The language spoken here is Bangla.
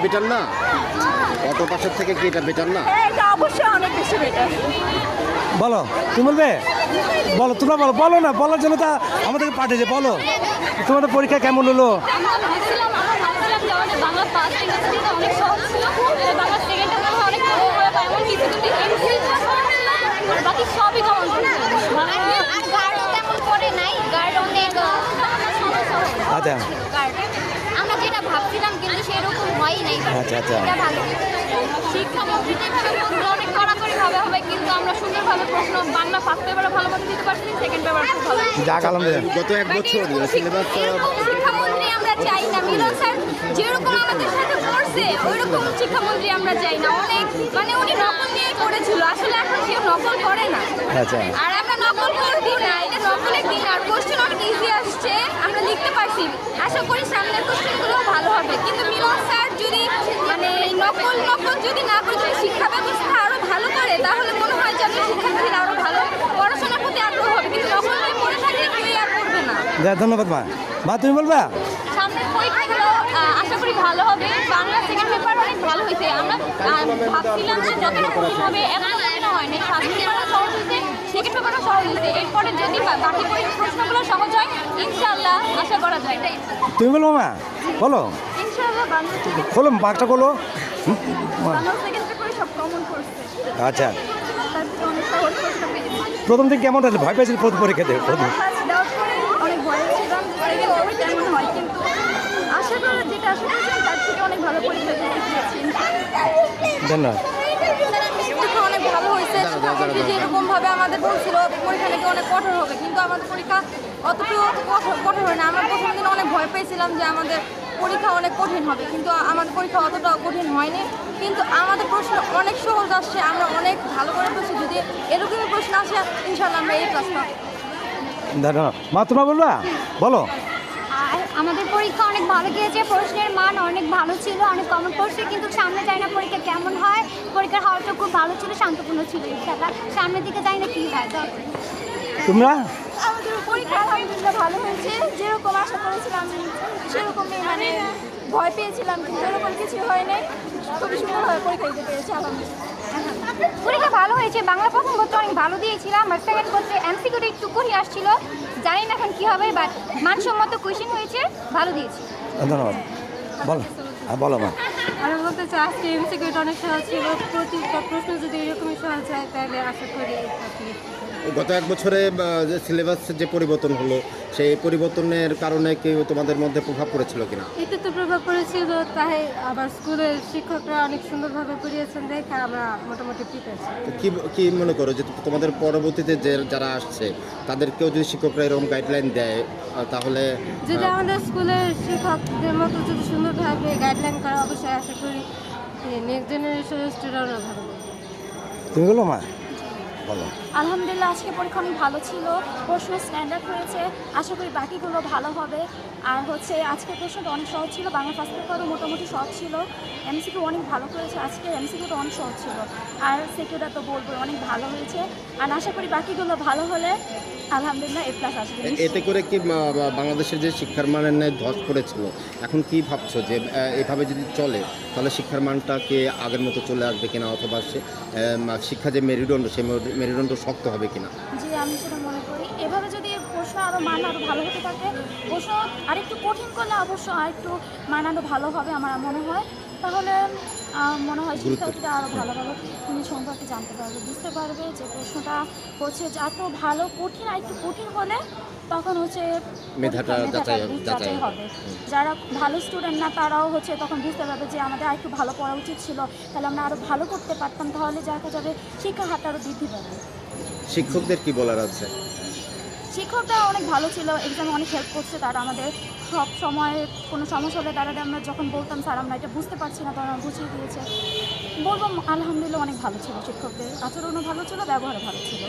বেটার না? অটো পাশের থেকে কি এটা বেটার না? হ্যাঁ, এটা অবশ্যই অনেক বেশি বেটার। বলো, তুমি বলবে? বলো, তোমরা বলো। বলো না, বলার জন্য তা আমাদেরকে পাঠিয়েছে। বলো, তোমাদের পরীক্ষা কেমন হলো? আমরা ভাবছিলাম যে আমাদের বাংলা ফার্স্ট ইংরেজিটা অনেক সহজ ছিল, বাংলা সেকেন্ডটা মনে হয় অনেক কঠিন হয়ে পায়, এমন কিছু যদি বাকি সবই কমন আর গার্ড তেমন পড়ে নাই, গার্ড অনেক আচ্ছা আমরা যেটা ভাবছিলাম কিন্তু সেরকম হয়ই নাই। আচ্ছা আচ্ছা এটা ভালো। শিক্ষামন্ত্রী যেভাবে বলছিল অনেক কড়াকড়িভাবে হবে, কিন্তু আমরা সুন্দরভাবে প্রশ্ন বাংলা ফার্স্ট পেপারে ভালো মতো দিতে পারছি, সেকেন্ড পেপার খুব ভালো। যাক আলহামদুলিল্লাহ। গত এক বছর সিলেবাস এরকম শিক্ষামন্ত্রী আমরা চাই না। মিলন স্যার যেরকম আমাদের সাথে করছে ওইরকম শিক্ষামন্ত্রী আমরা চাই না। অনেক মানে উনি নকল নিয়ে করেছিল, আসলে এখন কেউ নকল করে না। আচ্ছা আর আমরা নকল করছি না, এটা নকলের দিন। আর কোশ্চেন অনেক ইজি আসছে, আমরা লিখতে পারছি। আশা করি সামনের কোশ্চেনগুলো ভালো হবে। কিন্তু মিলন স্যার যদি মানে নকল যদি না করে, যদি শিক্ষা ব্যবস্থা আরো ভালো করে, তাহলে মনে হয় যে শিক্ষার্থীরা আরো ভালো পড়াশোনার প্রতি আগ্রহ হবে। কিন্তু নকল নিয়ে পড়ে থাকলে কেউই আর করবে না। ধন্যবাদ মা। মা তুমি বলবা? সামনের পরীক্ষাগুলো আশা করি ভালো হবে। বাংলা সেকেন্ড পেপার অনেক ভালো হয়েছে। আমরা ভাবছিলাম যে যতটা কঠিন হবে, এমন মনে হয় না। ফার্স্ট পেপারও সহজ হয়েছে, সেকেন্ড পেপারও সহজ হয়েছে। এরপরে যদি বাকি প্রশ্নগুলো সহজ হয়, ইনশাআল্লাহ আশা করা যায়। তুমি বলবো মা? বলো, ইনশাআল্লাহ বাংলা বলো, বাঘটা বলো। সেকেন্ড পেপারে সব কমন করছে, আচ্ছা, তার থেকে অনেক সহজ প্রশ্ন পেয়েছি। প্রথম দিন কেমন আছে? ভয় পেয়েছিল প্রথম পরীক্ষা দেবে? প্রথম ফার্স্ট ডাউট করে অনেক ভয় ছিলাম যে সেকেন্ড পেপার কেমন হয়, কিন্তু আশা করি যেটা আশা করেছিলাম তার থেকে অনেক ভালো পরীক্ষা দিয়েছি। ধন্যবাদ। পরীক্ষা অনেক ভালো হয়েছে। শিক্ষামন্ত্রী যেরকম ভাবে আমাদের বলছিল পরীক্ষা নাকি অনেক কঠোর হবে, কিন্তু আমাদের পরীক্ষা অতটুকু কঠোর হয় না। আমরা প্রথম দিন অনেক ভয় পেয়েছিলাম যে আমাদের পরীক্ষা অনেক কঠিন হবে, কিন্তু আমাদের পরীক্ষা অতটা কঠিন হয়নি। কিন্তু আমাদের প্রশ্ন অনেক সহজ আসছে, আমরা অনেক ভালো করে পড়ছি। যদি এরকমই প্রশ্ন আসে, ইনশাআল্লাহ আমরা এই ক্লাস পাবো। ধন্যবাদ মা। তোমরা বলবা? বলো। আর আমাদের পরীক্ষা অনেক ভালো গিয়েছে, প্রশ্নের মান অনেক ভালো ছিল, অনেক কমন পড়ছে। কিন্তু সামনে জানি না পরীক্ষা কেমন হয়। পরীক্ষার হওয়াটা খুব ভালো ছিল, শান্তপূর্ণ ছিল। ইনশাআল্লাহ সামনের দিকে জানি না কী হয়। তোমরা? আমাদের পরীক্ষা আলহামদুলিল্লাহ ভালো হয়েছে, যেরকম আশা করেছিলাম সেরকমই। মানে ভয় পেয়েছিলাম, কিন্তু এরকম কিছু হয় নাই। খুবই সুন্দরভাবে পরীক্ষা দিতে পেরেছি আলহামদুলিল্লাহ। পরীক্ষা ভালো হয়েছে। বাংলা প্রথম করতে অনেক ভালো দিয়েছিলাম, আর সেকেন্ড করতে এমসিকিউটা একটু কঠিন আসছিল। জানি না এখন কী হবে, বাট মানসম্মত কোয়েশ্চেন হয়েছে, ভালো দিয়েছি। ধন্যবাদ। বলো, হ্যাঁ বলো মা। আমি বলতে চাই আজকে এমসিকিউটা অনেক সহজ ছিল। প্রতিটা প্রশ্ন যদি এরকমই সহজ হয়, তাহলে আশা করি গত এক বছরে যে সিলেবাস যে পরিবর্তন হলো, সেই পরিবর্তনের কারণে কি তোমাদের মধ্যে প্রভাব পড়েছিল কিনা? এতে তো প্রভাব পড়েছিল, তাই আবার স্কুলের শিক্ষকরা অনেক সুন্দরভাবে পড়িয়েছেন দেখে আমরা মোটামুটি প্রিপেয়ার ছিলাম। তো কি মনে করো যে তোমাদের পরবর্তীতে যারা আসছে তাদেরকেও যদি শিক্ষকরা এরকম গাইডলাইন দেয়, তাহলে যদি আমাদের স্কুলের শিক্ষকদের মতো যদি সুন্দরভাবে গাইডলাইন করা, অবশ্যই আশা করি নেক্সট জেনারেশনের স্টুডেন্টরা ভালো হবে। তুমি বলো মা? বলো। আলহামদুলিল্লাহ আজকে পরীক্ষা অনেক ভালো ছিল, প্রশ্ন স্ট্যান্ডার্ড হয়েছে। আশা করি বাকিগুলো ভালো হবে। আর আজকের প্রশ্নটা অনেক সহজ ছিল, বাংলা ফার্স্ট পেপারও মোটামুটি সহজ ছিল। এমসিকিউ অনেক ভালো করেছে, আজকে এমসিকিউটা অনেক সহজ ছিল। আর সিকিউটা তো বলবো অনেক ভালো হয়েছে। আর আশা করি বাকিগুলো ভালো হলে আলহামদুলিল্লাহ এ প্লাস আসবে। এতে করে কি বাংলাদেশের যে শিক্ষার মানের ন্যায় ধস পড়েছিল, এখন কি ভাবছো যে এভাবে যদি চলে তাহলে শিক্ষার মানটা কি আগের মতো চলে আসবে কিনা, অথবা শিক্ষা যে মেরুদণ্ড সেই মেরুদণ্ড শক্ত হবে কিনা? জি, আমি সেটা মনে করি। এভাবে যদি প্রশ্ন আরও মান আরও ভালো হতে থাকে, প্রশ্ন আরেকটু কঠিন করলে অবশ্য আরেকটু মান আরও ভালো হবে আমার মনে হয়। তাহলে মনে হয় শিক্ষার্থীরা আরও ভালোভাবে তিনি সম্পর্কে জানতে পারবে, বুঝতে পারবে যে প্রশ্নটা যত ভালো কঠিন, আর একটু কঠিন হলে তখন মেধাটা যাচাই হবে। যারা ভালো স্টুডেন্ট না, তারাও তখন বুঝতে পারবে যে আমাদের আরেকটু ভালো পড়া উচিত ছিল, তাহলে আমরা আরও ভালো করতে পারতাম। তাহলে দেখা যাবে শিক্ষার হারটা আরও বৃদ্ধি পাবে। শিক্ষকদের কি বলার আছে? শিক্ষকরা অনেক ভালো ছিল, এক্সামে অনেক হেল্প করছে। তারা আমাদের সব সময় কোনো সমস্যা হলে তারা আমরা যখন বলতাম স্যার আমরা এটা বুঝতে পারছি না, তারা বুঝিয়ে দিয়েছে। বলবো আলহামদুলিল্লাহ অনেক ভালো ছিল, শিক্ষকদের আচরণও ভালো ছিল, ব্যবহারও ভালো ছিল।